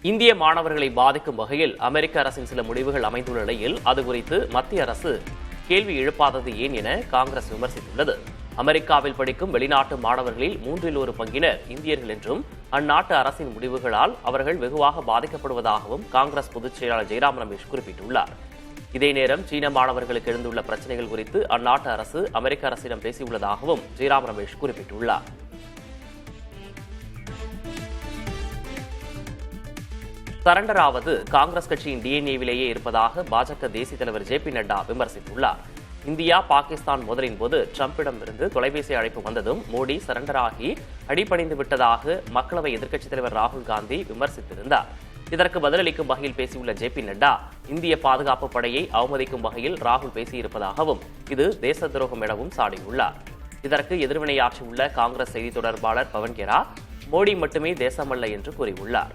இந்திய மாணவர்களை பாதிக்கும் வகையில் அமெரிக்க அரசின் சில முடிவுகள் அமைந்துள்ள நிலையில் அது குறித்து மத்திய அரசு கேள்வி எழுப்பாதது ஏன் என காங்கிரஸ் விமர்சித்துள்ளது. அமெரிக்காவில் படிக்கும் வெளிநாட்டு மாணவர்களில் 1/3 பங்கினர் இந்தியர்கள் என்றும் அந்நாட்டு அரசின் முடிவுகளால் அவர்கள் வெகுவாக பாதிக்கப்படுவதாகவும் காங்கிரஸ் பொதுச் செயலாளர் ஜெய்ராம் ரமேஷ் குறிப்பிட்டுள்ளார். இதே நேரம் சீன மாணவர்களுக்கு எழுந்துள்ள பிரச்சினைகள் குறித்து அந்நாட்டு அரசு அமெரிக்க அரசிடம் பேசியுள்ளதாகவும் ஜெய்ராம் ரமேஷ் குறிப்பிட்டுள்ளார். சரண்டர் ஆவது காங்கிரஸ் கட்சியின் டிஎன்ஏவிலேயே இருப்பதாக பாஜக தேசிய தலைவர் ஜே.பி. நட்டா விமர்சித்துள்ளார். இந்தியா பாகிஸ்தான் மோதலின் போது டிரம்பிடமிருந்து தொலைபேசி அழைப்பு வந்ததும் மோடி சரண்டர் ஆகி அடிபணிந்து விட்டதாக மக்களவை எதிர்க்கட்சித் தலைவர் ராகுல் காந்தி விமர்சித்திருந்தார். இதற்கு பதிலளிக்கும் வகையில் பேசியுள்ள ஜே.பி. நட்டா இந்திய பாதுகாப்பு படையை அவமதிக்கும் வகையில் ராகுல் பேசியிருப்பதாகவும் இது தேச துரோகம் எனவும் சாடியுள்ளார். இதற்கு எதிர்வினையாற்றியுள்ள காங்கிரஸ் செய்தி தொடர்பாளர் பவன் கெரா மோடி மட்டுமே தேசமல்ல என்று கூறியுள்ளார்.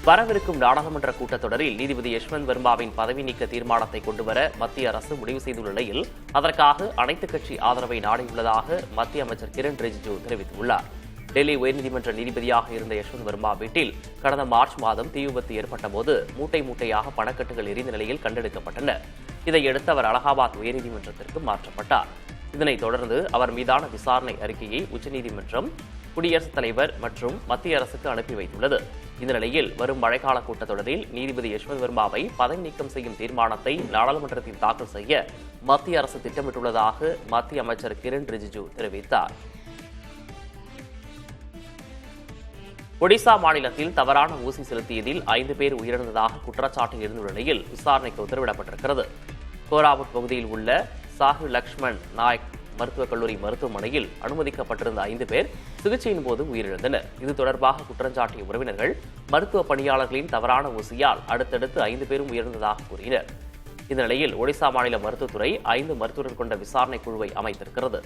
வரவிருக்கும் நாடாளுமன்ற கூட்டத்தொடரில் நீதிபதி யஷ்வந்த் வர்மாவின் பதவி நீக்க தீர்மானத்தை கொண்டுவர மத்திய அரசு முடிவு செய்துள்ள நிலையில் அதற்காக அனைத்துக் கட்சி ஆதரவை நாடியுள்ளதாக மத்திய அமைச்சர் கிரண் ரிஜிஜு தெரிவித்துள்ளார். டெல்லி உயர்நீதிமன்ற நீதிபதியாக இருந்த யஷ்வந்த் வர்மா வீட்டில் கடந்த மார்ச் மாதம் தீ விபத்து ஏற்பட்டபோது மூட்டை மூட்டையாக பணக்கட்டுகள் எரிந்த நிலையில் கண்டெடுக்கப்பட்டன. இதையடுத்து அவர் அலகாபாத் உயர்நீதிமன்றத்திற்கு மாற்றப்பட்டார். இதனைத் தொடர்ந்து அவர் மீதான விசாரணை அறிக்கையை உச்சநீதிமன்றம் குடியரசுத் தலைவர் மற்றும் மத்திய அரசுக்கு அனுப்பி வைத்துள்ளது. இந்த நிலையில் வரும் மழைக்கால கூட்டத்தொடரில் நீதிபதி யஷ்வந்த் வர்மாவை பதவி நீக்கம் செய்யும் தீர்மானத்தை நாடாளுமன்றத்தில் தாக்கல் செய்ய மத்திய அரசு திட்டமிட்டுள்ளதாக மத்திய அமைச்சர் கிரண் ரிஜிஜு தெரிவித்தார். ஒடிசா மாநிலத்தில் தவறான ஊசி செலுத்தியதில் 5 பேர் உயிரிழந்ததாக குற்றச்சாட்டு இருந்துள்ள நிலையில் விசாரணைக்கு உத்தரவிடப்பட்டிருக்கிறது. கோராபுட் பகுதியில் உள்ள சாஹு லக்ஷ்மண் நாயக் மருத்துவக் கல்லூரி மருத்துவமனையில் அனுமதிக்கப்பட்டிருந்த 5 பேர் சிகிச்சையின் போது உயிரிழந்தனர். இது தொடர்பாக குற்றஞ்சாட்டிய உறவினர்கள் மருத்துவ பணியாளர்களின் தவறான ஊசியால் அடுத்தடுத்து 5 பேரும் உயிரிழந்ததாக கூறினர். இந்த நிலையில் ஒடிசா மாநில மருத்துவத்துறை 5 மருத்துவர்கள் கொண்ட விசாரணை குழுவை அமைத்திருக்கிறது.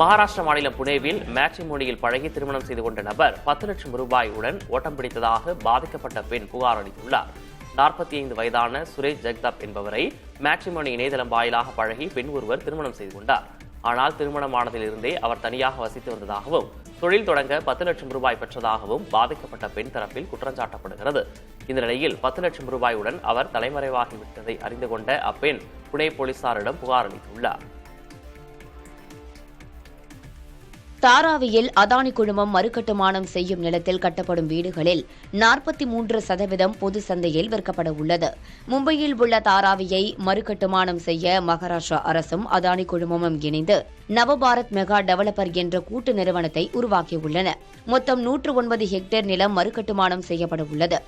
மகாராஷ்டிரா மாநிலம் புனேவில் மேட்ரிமோனியில் பழகி திருமணம் செய்து கொண்ட நபர் 10 லட்சம் ரூபாயுடன் ஓட்டம் பிடித்ததாக பாதிக்கப்பட்ட பெண் புகார் அளித்துள்ளார். 45 வயதான சுரேஷ் ஜெகதாப் என்பவரை மேட்ரிமோனி இணையதளம் வாயிலாக பழகி பெண் ஒருவர் திருமணம் செய்து கொண்டார். ஆனால் திருமணமானதிலிருந்தே அவர் தனியாக வசித்து வந்ததாகவும் தொழில் தொடங்க 10 லட்சம் ரூபாய் பெற்றதாகவும் பாதிக்கப்பட்ட பெண் தரப்பில் குற்றஞ்சாட்டப்படுகிறது. இந்த நிலையில் 10 லட்சம் ரூபாயுடன் அவர் தலைமறைவாகிவிட்டதை அறிந்து கொண்ட அப்பெண் புனே போலீசாரிடம் புகார் அளித்துள்ளார். தாராவியில் அதானி குழுமம் மறுகட்டுமானம் செய்யும் நிலத்தில் கட்டப்படும் வீடுகளில் 43% பொது சந்தையில் விற்கப்பட உள்ளது. மும்பையில் உள்ள தாராவியை மறுகட்டுமானம் செய்ய மகாராஷ்டிரா அரசும் அதானி குழுமமும் இணைந்து நவபாரத் மெகா டெவலப்பர் என்ற கூட்டு நிறுவனத்தை உருவாக்கியுள்ளன. மொத்தம் 109 ஹெக்டேர் நிலம் மறுகட்டுமானம் செய்யப்பட உள்ளது.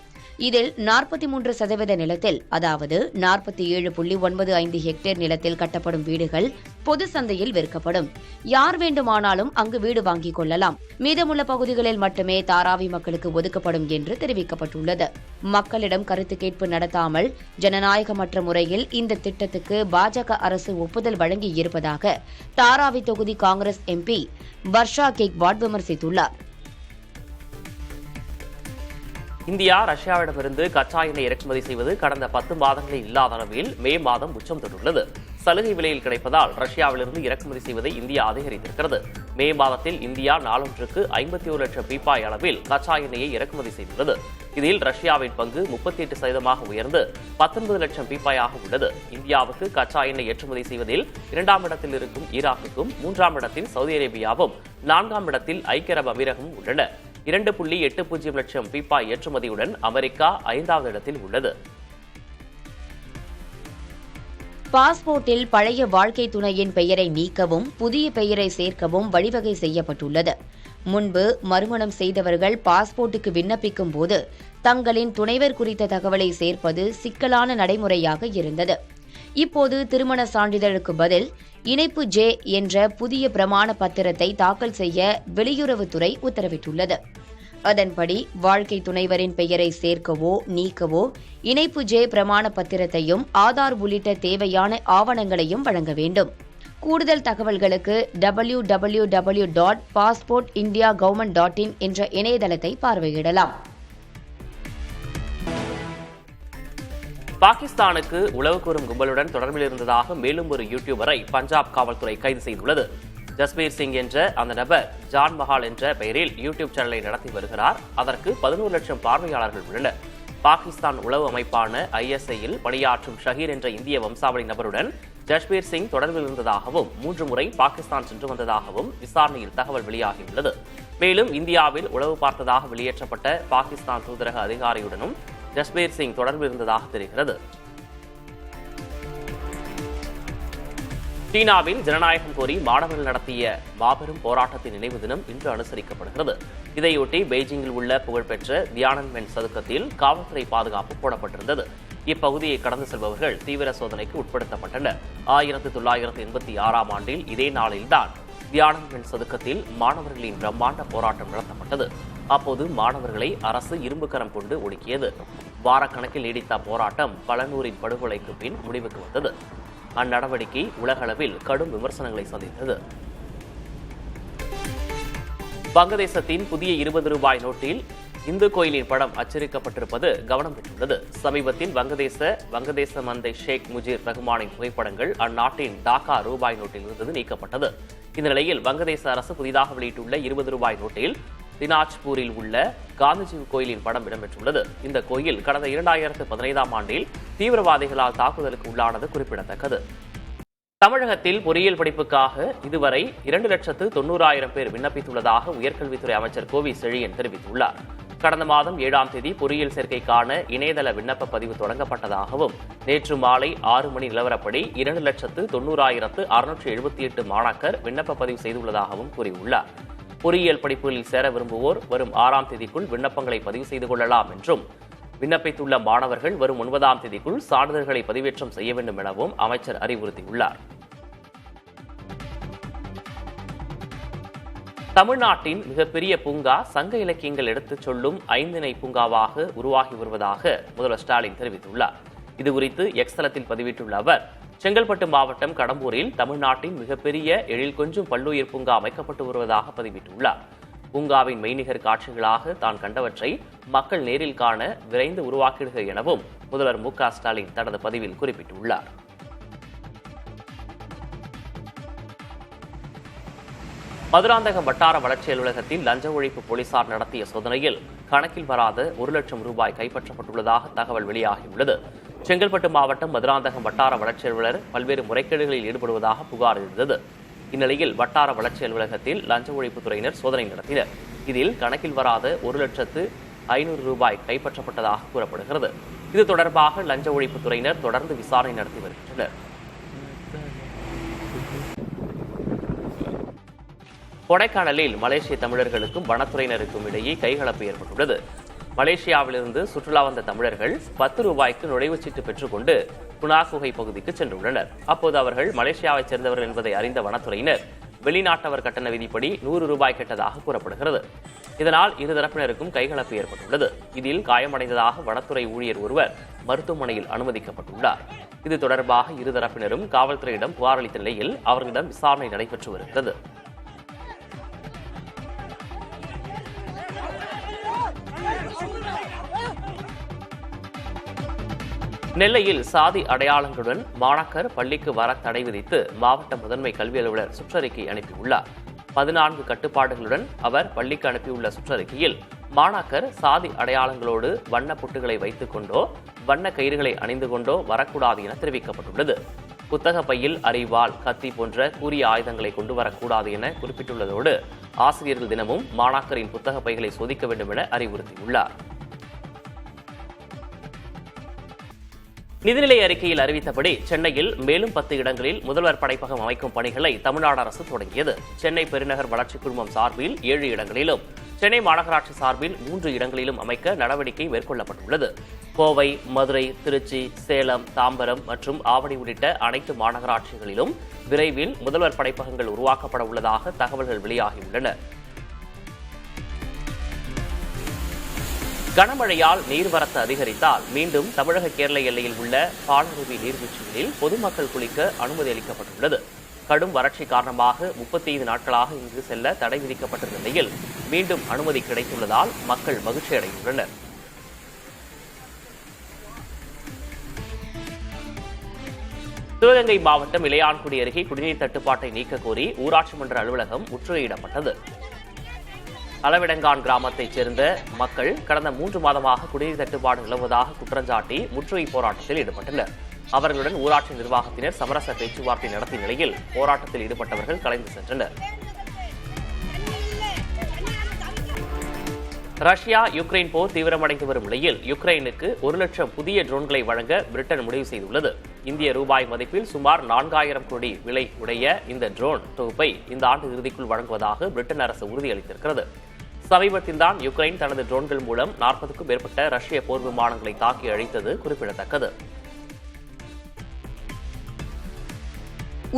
இதில் 43% நிலத்தில், அதாவது 47.95 ஹெக்டேர் நிலத்தில் கட்டப்படும் வீடுகள் பொது சந்தையில் விற்கப்படும். யார் வேண்டுமானாலும் அங்கு வீடு வாங்கிக் கொள்ளலாம். மீதமுள்ள பகுதிகளில் மட்டுமே தாராவி மக்களுக்கு ஒதுக்கப்படும் என்று தெரிவிக்கப்பட்டுள்ளது. மக்களிடம் கருத்து கேட்பு நடத்தாமல் ஜனநாயகமற்ற முறையில் இந்த திட்டத்துக்கு பாஜக அரசு ஒப்புதல் வழங்கி இருப்பதாக தாராவி தொகுதி காங்கிரஸ் எம்பி வர்ஷா கேக்வாட் விமர்சித்துள்ளார். இந்தியா ரஷ்யாவிடமிருந்து கச்சா எண்ணெய் இறக்குமதி செய்வது கடந்த 10 மாதங்களில் இல்லாத அளவில் மே மாதம் உச்சம் தொட்டுள்ளது. சலுகை விலையில் கிடைப்பதால் ரஷ்யாவிலிருந்து இறக்குமதி செய்வதை இந்தியா அதிகரித்திருக்கிறது. மே மாதத்தில் இந்தியா நாளொன்றுக்கு 51 லட்சம் பீப்பாய் அளவில் கச்சா எண்ணெயை இறக்குமதி செய்துள்ளது. இதில் ரஷ்யாவின் பங்கு 38% உயர்ந்து 19 லட்சம் பீப்பாயாக உள்ளது. இந்தியாவுக்கு கச்சா எண்ணெய் ஏற்றுமதி செய்வதில் 2ஆம் இடத்தில் இருக்கும் ஈராக்குக்கும் 3ஆம் இடத்தில் சவுதி அரேபியாவும் 4ஆம் இடத்தில் ஐக்கிய அரபு அமீரகமும் உள்ளன. 2.80 லட்சம் பீப்பாய் ஏற்றுமதியுடன் அமெரிக்கா 5வது இடத்தில் உள்ளது. பாஸ்போர்ட்டில் பழைய வாழ்க்கை துணையின் பெயரை நீக்கவும் புதிய பெயரை சேர்க்கவும் வழிவகை செய்யப்பட்டுள்ளது. முன்பு மறுமணம் செய்தவர்கள் பாஸ்போர்ட்டுக்கு விண்ணப்பிக்கும் போது தங்களின் துணைவர் குறித்த தகவலை சேர்ப்பது சிக்கலான நடைமுறையாக இருந்தது. இப்போது திருமண சான்றிதழுக்கு பதில் இணைப்பு ஜே என்ற புதிய பிரமாண பத்திரத்தை தாக்கல் செய்ய வெளியுறவுத்துறை உத்தரவிட்டுள்ளது. அதன்படி வாழ்க்கை துணைவரின் பெயரை சேர்க்கவோ நீக்கவோ இணைப்பு ஜே பிரமாண பத்திரத்தையும் ஆதார் உள்ளிட்ட தேவையான ஆவணங்களையும் வழங்க வேண்டும். கூடுதல் தகவல்களுக்கு www.passportindiagovernment.in என்ற இணையதளத்தை பார்வையிடலாம். பாகிஸ்தானுக்கு உளவு கூறும் கும்பலுடன் தொடர்பில் இருந்ததாக மேலும் ஒரு யூடியூபரை பஞ்சாப் காவல்துறை கைது செய்துள்ளது. ஜஸ்பீர் சிங் என்ற அந்த நபர் ஜான் மஹால் என்ற பெயரில் யூடியூப் சேனலை நடத்தி வருகிறார். அதற்கு 11 லட்சம் பார்வையாளர்கள் உள்ளனர். பாகிஸ்தான் உளவு அமைப்பான ISI-யில் பணியாற்றும் ஷஹீர் என்ற இந்திய வம்சாவளி நபருடன் ஜஸ்பீர் சிங் தொடர்பில் இருந்ததாகவும் 3 முறை பாகிஸ்தான் சென்று வந்ததாகவும் விசாரணையில் தகவல் வெளியாகியுள்ளது. மேலும் இந்தியாவில் உளவு பார்த்ததாக வெளியேற்றப்பட்ட பாகிஸ்தான் தூதரக அதிகாரியுடனும் ஜஸ்பீர் சிங் தொடர்பில் இருந்ததாக தெரிகிறது. சீனாவில் ஜனநாயகம் கோரி மாணவர்கள் நடத்திய மாபெரும் போராட்டத்தின் நினைவு தினம் இன்று அனுசரிக்கப்படுகிறது. இதையொட்டி பெய்ஜிங்கில் உள்ள புகழ்பெற்ற தியானன்மென் சதுக்கத்தில் காவல்துறை பாதுகாப்பு போடப்பட்டிருந்தது. இப்பகுதியை கடந்து செல்பவர்கள் தீவிர சோதனைக்கு உட்படுத்தப்பட்டனர். 1986ஆம் ஆண்டில் இதே நாளில்தான் தியானன்மென் சதுக்கத்தில் மாணவர்களின் பிரம்மாண்ட போராட்டம் நடத்தப்பட்டது. அப்போது மாணவர்களை அரசு இரும்புக்கரம் கொண்டு ஒடுக்கியது. வாரக்கணக்கில் நீடித்த போராட்டம் பல நூறின் படுகொலைக்கு பின் முடிவுக்கு வந்தது. அந்நடவடிக்கை உலகளவில் கடும் விமர்சனங்களை சந்தித்தது. வங்கதேசத்தின் புதிய 20 ரூபாய் நோட்டில் இந்து கோயிலின் படம் அச்சடிக்கப்பட்டிருப்பது கவனம் பெற்றுள்ளது. சமீபத்தில் வங்கதேச மந்தை ஷேக் முஜீர் ரஹ்மானின் புகைப்படங்கள் அந்நாட்டின் டாக்கா ரூபாய் நோட்டில் இருந்தது நீக்கப்பட்டது. இந்த நிலையில் வங்கதேச அரசு புதிதாக வெளியிட்டுள்ள 20 ரூபாய் நோட்டில் தினாஜ்பூரில் உள்ள காந்திஜி கோயிலின் படம் இடம்பெற்றுள்ளது. இந்த கோயில் கடந்த 2015ஆம் ஆண்டில் தீவிரவாதிகளால் தாக்குதலுக்கு உள்ளானது குறிப்பிடத்தக்கது. தமிழகத்தில் பொறியியல் படிப்புக்காக இதுவரை 2,90,000 பேர் விண்ணப்பித்துள்ளதாக உயர்கல்வித்துறை அமைச்சர் கோவி செழியன் தெரிவித்துள்ளார். கடந்த மாதம் 7ஆம் தேதி பொறியியல் சேர்க்கைக்கான இணையதள விண்ணப்ப பதிவு தொடங்கப்பட்டதாகவும் நேற்று மாலை 6 மணி நிலவரப்படி 2,90,678 மாணாக்கர் விண்ணப்ப பதிவு செய்துள்ளதாகவும் கூறியுள்ளார். பொறியியல் படிப்புகளில் சேர விரும்புவோர் வரும் 6ஆம் தேதிக்குள் விண்ணப்பங்களை பதிவு செய்து கொள்ளலாம் என்றும் விண்ணப்பித்துள்ள மாணவர்கள் வரும் 9ஆம் தேதிக்குள் சான்றிதழ்களை பதிவேற்றம் செய்ய வேண்டும் எனவும் அமைச்சர் அறிவுறுத்தியுள்ளார். தமிழ்நாட்டின் மிகப்பெரிய பூங்கா சங்க இலக்கியங்கள் எடுத்துச் சொல்லும் 5 பூங்காவாக உருவாகி வருவதாக முதல்வர் ஸ்டாலின் தெரிவித்துள்ளார். இதுகுறித்து எக்ஸ் தளத்தில் பதிவிட்டுள்ள அவர், செங்கல்பட்டு மாவட்டம் கடம்பூரில் தமிழ்நாட்டின் மிகப்பெரிய எழில் கொஞ்சும் பல்லுயிர் பூங்கா அமைக்கப்பட்டு வருவதாக பதிவிட்டுள்ளார். பூங்காவின் மெய்நிகர் காட்சிகளாக தான் கண்டவற்றை மக்கள் நேரில் காண விரைந்து உருவாக்கிடுக எனவும் முதல்வர் மு க ஸ்டாலின் தனது பதிவில் குறிப்பிட்டுள்ளார். மதுராந்தகம் வட்டார வளர்ச்சி அலுவலகத்தில் லஞ்ச ஒழிப்பு போலீசார் நடத்திய சோதனையில் கணக்கில் வராத 1 லட்சம் ரூபாய் கைப்பற்றப்பட்டுள்ளதாக தகவல் வெளியாகியுள்ளது. செங்கல்பட்டு மாவட்டம் மதுராந்தகம் வட்டார வளர்ச்சி அலுவலர் பல்வேறு முறைகேடுகளில் ஈடுபடுவதாக புகார் எழுந்தது. இந்நிலையில் வட்டார வளர்ச்சி அலுவலகத்தில் லஞ்ச ஒழிப்புத்துறையினர் சோதனை நடத்தினர். இதில் கணக்கில் வராத 1,500,000 ரூபாய் கைப்பற்றப்பட்டதாக கூறப்படுகிறது. இது தொடர்பாக லஞ்ச ஒழிப்புத்துறையினர் தொடர்ந்து விசாரணை நடத்தி வருகின்றனர். கொடைக்கானலில் மலேசிய தமிழர்களுக்கும் வனத்துறையினருக்கும் இடையே கைகலப்பு ஏற்பட்டுள்ளது. மலேசியாவிலிருந்து சுற்றுலா வந்த தமிழர்கள் 10 ரூபாய்க்கு நுழைவுச்சீட்டு பெற்றுக்கொண்டு குணா குகை பகுதிக்கு சென்றுள்ளனர். அப்போது அவர்கள் மலேசியாவைச் சேர்ந்தவர்கள் என்பதை அறிந்த வனத்துறையினர் வெளிநாட்டவர் கட்டண விதிப்படி 100 ரூபாய் கேட்டதாக கூறப்படுகிறது. இதனால் இருதரப்பினருக்கும் கைகலப்பு ஏற்பட்டுள்ளது. இதில் காயமடைந்ததாக வனத்துறை ஊழியர் ஒருவர் மருத்துவமனையில் அனுமதிக்கப்பட்டுள்ளார். இது தொடர்பாக இருதரப்பினரும் காவல்துறையிடம் புகார் அளித்த நிலையில் அவர்களிடம் விசாரணை நடைபெற்று வருகிறது. நெல்லையில் சாதி அடையாளங்களுடன் மாணாக்கர் பள்ளிக்கு வர தடை விதித்து மாவட்ட முதன்மை கல்வி அலுவலர் சுற்றறிக்கை அனுப்பியுள்ளார். 14 கட்டுப்பாடுகளுடன் அவர் பள்ளிக்கு அனுப்பியுள்ள சுற்றறிக்கையில் மாணாக்கர் சாதி அடையாளங்களோடு வண்ண புட்டுகளை வைத்துக் கொண்டோ வண்ண கயிறுகளை அணிந்து கொண்டோ வரக்கூடாது என தெரிவிக்கப்பட்டுள்ளது. புத்தக பையில் அரிவாள், கத்தி போன்ற கூரிய ஆயுதங்களை கொண்டு வரக்கூடாது என குறிப்பிட்டுள்ளதோடு ஆசிரியர்கள் தினமும் மாணாக்கரின் புத்தக பைகளை சோதிக்க வேண்டும் என அறிவுறுத்தியுள்ளார். நிதிநிலை அறிக்கையில் அறிவித்தபடி சென்னையில் மேலும் 10 இடங்களில் முதல்வர் படைப்பகம் அமைக்கும் பணிகளை தமிழ்நாடு அரசு தொடங்கியது. சென்னை பெருநகர் வளர்ச்சி குழுமம் சார்பில் 7 இடங்களிலும், சென்னை மாநகராட்சி சார்பில் 3 இடங்களிலும் அமைக்க நடவடிக்கை மேற்கொள்ளப்பட்டுள்ளது. கோவை, மதுரை, திருச்சி, சேலம், தாம்பரம் மற்றும் ஆவடி உள்ளிட்ட அனைத்து மாநகராட்சிகளிலும் விரைவில் முதல்வர் படைப்பகங்கள் உருவாக்கப்பட உள்ளதாக தகவல்கள் வெளியாகியுள்ளன. கனமழையால் நீர்வரத்து அதிகரித்தால் மீண்டும் தமிழக கேரள எல்லையில் உள்ள பாலருவி நீர்வீழ்ச்சிகளில் பொதுமக்கள் குளிக்க அனுமதி அளிக்கப்பட்டுள்ளது. கடும் வறட்சி காரணமாக 35 நாட்களாக இங்கு செல்ல தடை விதிக்கப்பட்டிருந்த நிலையில் மீண்டும் அனுமதி கிடைத்துள்ளதால் மக்கள் மகிழ்ச்சி அடைந்துள்ளனர். சிவகங்கை மாவட்டம் இளையான்குடி அருகே குடிநீர் தட்டுப்பாட்டை நீக்க கோரி ஊராட்சி மன்ற அலுவலகம் முற்றுகையிடப்பட்டது. அளவிடங்கான் கிராமத்தைச் சேர்ந்த மக்கள் கடந்த 3 மாதமாக குடிநீர் தட்டுப்பாடு நிலவுவதாக குற்றஞ்சாட்டி முற்றுகை போராட்டத்தில் ஈடுபட்டனர். அவர்களுடன் ஊராட்சி நிர்வாகத்தினர் சமரச பேச்சுவார்த்தை நடத்திய நிலையில் போராட்டத்தில் ஈடுபட்டவர்கள் கலைந்து சென்றனர். ரஷ்யா யுக்ரைன் போர் தீவிரமடைந்து வரும் நிலையில் யுக்ரைனுக்கு 1 லட்சம் புதிய ட்ரோன்களை வழங்க பிரிட்டன் முடிவு செய்துள்ளது. இந்திய ரூபாய் மதிப்பில் சுமார் 4000 கோடி விலை உடைய இந்த ட்ரோன் தொகுப்பை இந்த ஆண்டு இறுதிக்குள் வழங்குவதாக பிரிட்டன் அரசு உறுதியளித்திருக்கிறது. சமீபத்தில்தான் யுக்ரைன் தனது ட்ரோன்கள் மூலம் 40க்கும் மேற்பட்ட ரஷ்ய போர் விமானங்களை தாக்கி அழித்தது குறிப்பிடத்தக்கது.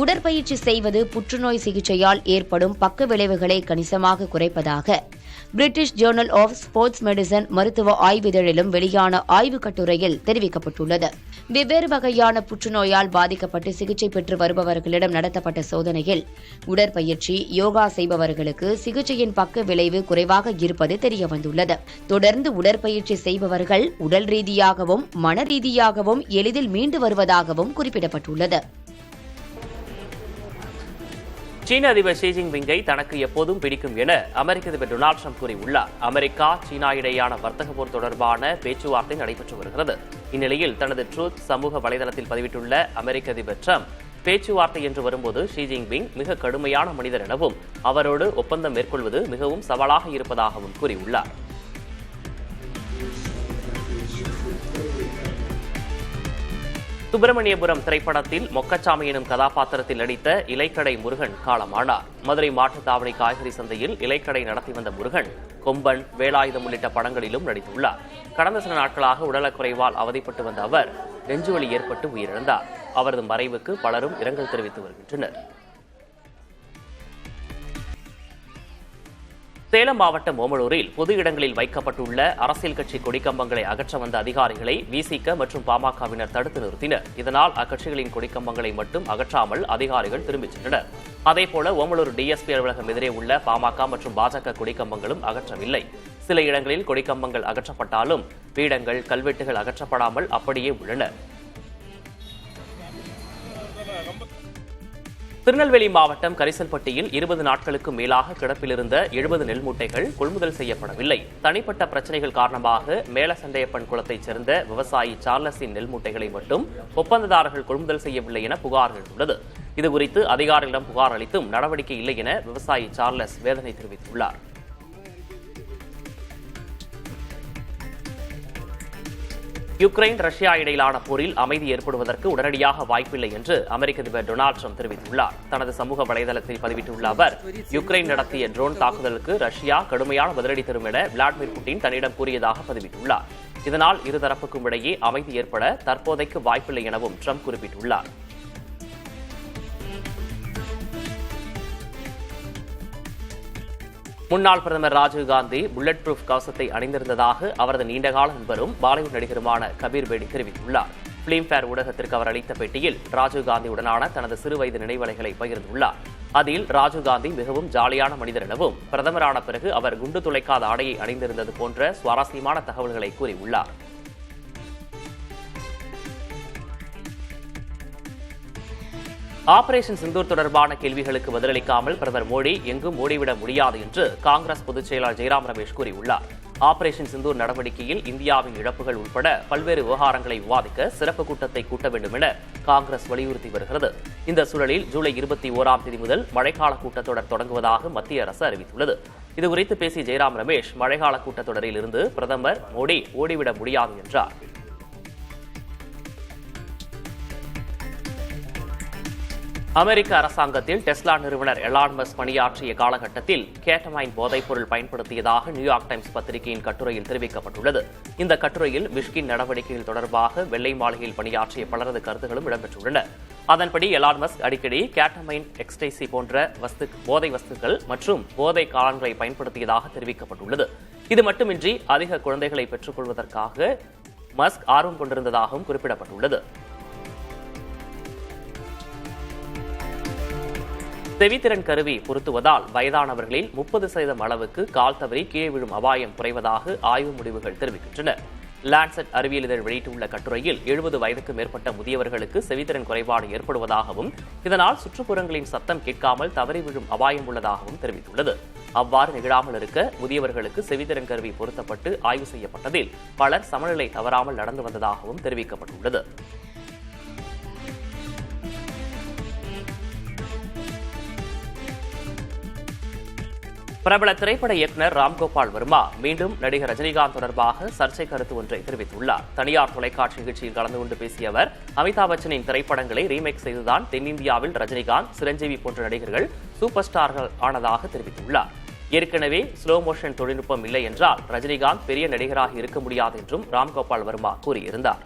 உடற்பயிற்சி செய்வது புற்றுநோய் சிகிச்சையால் ஏற்படும் பக்க விளைவுகளை கணிசமாக குறைப்பதாக British Journal of Sports Medicine மருத்துவ ஆய்விதழிலும் வெளியான ஆய்வுக் கட்டுரையில் தெரிவிக்கப்பட்டுள்ளது. வெவ்வேறு வகையான புற்றுநோயால் பாதிக்கப்பட்டு சிகிச்சை பெற்று வருபவர்களிடம் நடத்தப்பட்ட சோதனையில் உடற்பயிற்சி, யோகா செய்பவர்களுக்கு சிகிச்சையின் பக்க விளைவு குறைவாக இருப்பது தெரியவந்துள்ளது. தொடர்ந்து உடற்பயிற்சி செய்பவர்கள் உடல் ரீதியாகவும் மன ரீதியாகவும் எளிதில் மீண்டு வருவதாகவும் குறிப்பிடப்பட்டுள்ளது. சீன அதிபர் ஷி ஜின்பிங்கை தனக்கு எப்போதும் பிடிக்கும் என அமெரிக்க அதிபர் டொனால்டு ட்ரம்ப் கூறியுள்ளார். அமெரிக்கா, சீனா இடையேயான வர்த்தக போர் தொடர்பான பேச்சுவார்த்தை நடைபெற்று வருகிறது. இந்நிலையில் தனது ட்ரூத் சமூக வலைதளத்தில் பதிவிட்டுள்ள அமெரிக்க அதிபர் ட்ரம்ப், பேச்சுவார்த்தை என்று வரும்போது ஷி ஜின்பிங் மிக கடுமையான மனிதர் எனவும் அவரோடு ஒப்பந்தம் மேற்கொள்வது மிகவும் சவாலாக இருப்பதாகவும் கூறியுள்ளார். சுப்பிரமணியபுரம் திரைப்படத்தில் மொக்கச்சாமி எனும் கதாபாத்திரத்தில் நடித்த இலைக்கடை முருகன் காலமானார். மதுரை மாட்டுத்தாவணி காய்கறி சந்தையில் இலைக்கடை நடத்தி வந்த முருகன் கொம்பன், வேலாயுதம் உள்ளிட்ட படங்களிலும் நடித்துள்ளார். கடந்த சில நாட்களாக உடல்நலக்குறைவால் அவதிப்பட்டு வந்த அவர் நெஞ்சுவலி ஏற்பட்டு உயிரிழந்தார். அவரது மறைவுக்கு பலரும் இரங்கல் தெரிவித்து வருகின்றனர். சேலம் மாவட்டம் ஓமலூரில் பொது இடங்களில் வைக்கப்பட்டுள்ள அரசியல் கட்சி கொடிக்கம்பங்களை அகற்ற வந்த அதிகாரிகளை விசிக மற்றும் பாமகவினர் தடுத்து நிறுத்தினர். இதனால் அக்கட்சிகளின் கொடிக்கம்பங்களை மட்டும் அகற்றாமல் அதிகாரிகள் திரும்பிச் சென்றனர். அதேபோல ஓமலூர் டிஎஸ்பி அலுவலகம் எதிரே உள்ள பாமக மற்றும் பாஜக கொடிக்கம்பங்களும் அகற்றவில்லை. சில இடங்களில் கொடிக்கம்பங்கள் அகற்றப்பட்டாலும் பீடங்கள், கல்வெட்டுகள் அகற்றப்படாமல் அப்படியே உள்ளன. திருநெல்வேலி மாவட்டம் கரிசல்பட்டியில் 20 நாட்களுக்கு மேலாக கிடப்பிலிருந்த 70 நெல் மூட்டைகள் கொள்முதல் செய்யப்படவில்லை. தனிப்பட்ட பிரச்சனைகள் காரணமாக மேலசண்டையப்பன் குளத்தைச் சேர்ந்த விவசாயி சார்லஸின் நெல் மூட்டைகளை மட்டும் ஒப்பந்ததாரர்கள் கொள்முதல் செய்யவில்லை என புகார் எழுந்துள்ளது. இதுகுறித்து அதிகாரிகளிடம் புகார் அளித்தும் நடவடிக்கை இல்லை என விவசாயி சார்லஸ் வேதனை தெரிவித்துள்ளார். யுக்ரைன், ரஷ்யா இடையிலான போரில் அமைதி ஏற்படுவதற்கு உடனடியாக வாய்ப்பில்லை என்று அமெரிக்க அதிபர் டொனால்டு ட்ரம்ப் தெரிவித்துள்ளார். தனது சமூக வலைதளத்தில் பதிவிட்டுள்ள அவர், யுக்ரைன் நடத்திய ட்ரோன் தாக்குதலுக்கு ரஷ்யா கடுமையான பதிலடி தரும் என விளாடிமிர் புட்டின் தன்னிடம் கூறியதாக பதிவிட்டுள்ளார். இதனால் இருதரப்புக்கும் இடையே அமைதி ஏற்பட தற்போதைக்கு வாய்ப்பில்லை எனவும் ட்ரம்ப் குறிப்பிட்டுள்ளார். முன்னாள் பிரதமர் ராஜீவ்காந்தி புல்லட் ப்ரூஃப் கவசத்தை அணிந்திருந்ததாக அவரது நீண்டகால நண்பரும் பாலிவுட் நடிகருமான கபீர் பேடி தெரிவித்துள்ளார். பிலிம்பேர் ஊடகத்திற்கு அவர் அளித்த பேட்டியில் ராஜீவ்காந்தியுடனான தனது சிறுவயது நினைவலைகளை பகிர்ந்துள்ளார். அதில் ராஜீவ்காந்தி மிகவும் ஜாலியான மனிதர் எனவும் பிரதமரான பிறகு அவர் குண்டு துளைக்காத ஆடையை அணிந்திருந்தது போன்ற சுவாரஸ்யமான தகவல்களை கூறியுள்ளார். ஆபரேஷன் சிந்தூர் தொடர்பான கேள்விகளுக்கு பதிலளிக்காமல் பிரதமர் மோடி எங்கும் ஓடிவிட முடியாது என்று காங்கிரஸ் பொதுச் செயலாளர் ஜெயராம் ரமேஷ் கூறியுள்ளார். ஆபரேஷன் சிந்தூர் நடவடிக்கையில் இந்தியாவின் இழப்புகள் உட்பட பல்வேறு விவகாரங்களை விவாதிக்க சிறப்பு கூட்டத்தை கூட்ட வேண்டும் என காங்கிரஸ் வலியுறுத்தி வருகிறது. இந்த சூழலில் ஜூலை 21ஆம் தேதி முதல் மழைக்கால கூட்டத்தொடர் தொடங்குவதாக மத்திய அரசு அறிவித்துள்ளது. இதுகுறித்து பேசிய ஜெயராம் ரமேஷ், மழைக்கால கூட்டத்தொடரில் இருந்து பிரதமர் மோடி ஓடிவிட முடியாது என்றார். அமெரிக்க அரசாங்கத்தில் டெஸ்லா நிறுவனர் எலான் மஸ்க் பணியாற்றிய காலகட்டத்தில் கேட்டமைன் போதைப்பொருள் பயன்படுத்தியதாக நியூயார்க் டைம்ஸ் பத்திரிகையின் கட்டுரையில் தெரிவிக்கப்பட்டுள்ளது. இந்த கட்டுரையில் மிஷ்கின் நடவடிக்கைகள் தொடர்பாக வெள்ளை மாளிகையில் பணியாற்றிய பலரது கருத்துகளும் இடம்பெற்றுள்ளன. அதன்படி எலான் மஸ்க் அடிக்கடி கேட்டமைன், எக்ஸ்டேசி போன்ற போதை வஸ்துக்கள் மற்றும் போதை காலன்களை பயன்படுத்தியதாக தெரிவிக்கப்பட்டுள்ளது. இது மட்டுமின்றி அதிக குழந்தைகளை பெற்றுக் கொள்வதற்காக மஸ்க் ஆர்வம் கொண்டிருந்ததாகவும் குறிப்பிடப்பட்டுள்ளது. செவித்திறன் கருவி பொருத்துவதால் வயதானவர்களில் 30% அளவுக்கு கால் தவறி கீழே விழும் அபாயம் குறைவதாக ஆய்வு முடிவுகள் தெரிவிக்கின்றன. லான்செட் அறிவியல் இதழ் வெளியிட்டுள்ள கட்டுரையில் 70 வயதுக்கு மேற்பட்ட முதியவர்களுக்கு செவித்திறன் குறைபாடு ஏற்படுவதாகவும் இதனால் சுற்றுப்புறங்களின் சத்தம் கேட்காமல் தவறி விழும் அபாயம் உள்ளதாகவும் தெரிவித்துள்ளது. அவ்வாறு நிகழாமல் இருக்க முதியவர்களுக்கு செவித்திறன் கருவி பொருத்தப்பட்டு ஆய்வு செய்யப்பட்டதில் பலர் சமநிலை தவறாமல் நடந்து வந்ததாகவும் தெரிவிக்கப்பட்டுள்ளது. பிரபல திரைப்பட இயக்குநர் ராம்கோபால் வர்மா மீண்டும் நடிகர் ரஜினிகாந்த் தொடர்பாக சர்ச்சை கருத்து ஒன்றை தெரிவித்துள்ளார். தனியார் தொலைக்காட்சி நிகழ்ச்சியில் கலந்து கொண்டு பேசிய அவர், அமிதாப் பச்சனின் திரைப்படங்களை ரீமேக் செய்துதான் தென்னிந்தியாவில் ரஜினிகாந்த், சிரஞ்சீவி போன்ற நடிகர்கள் சூப்பர் ஸ்டார்கள் ஆனதாக தெரிவித்துள்ளார். ஏற்கனவே ஸ்லோ மோஷன் தொழில்நுட்பம் இல்லை என்றால் ரஜினிகாந்த் பெரிய நடிகராக இருக்க முடியாது என்றும் ராம்கோபால் வர்மா கூறியிருந்தார்.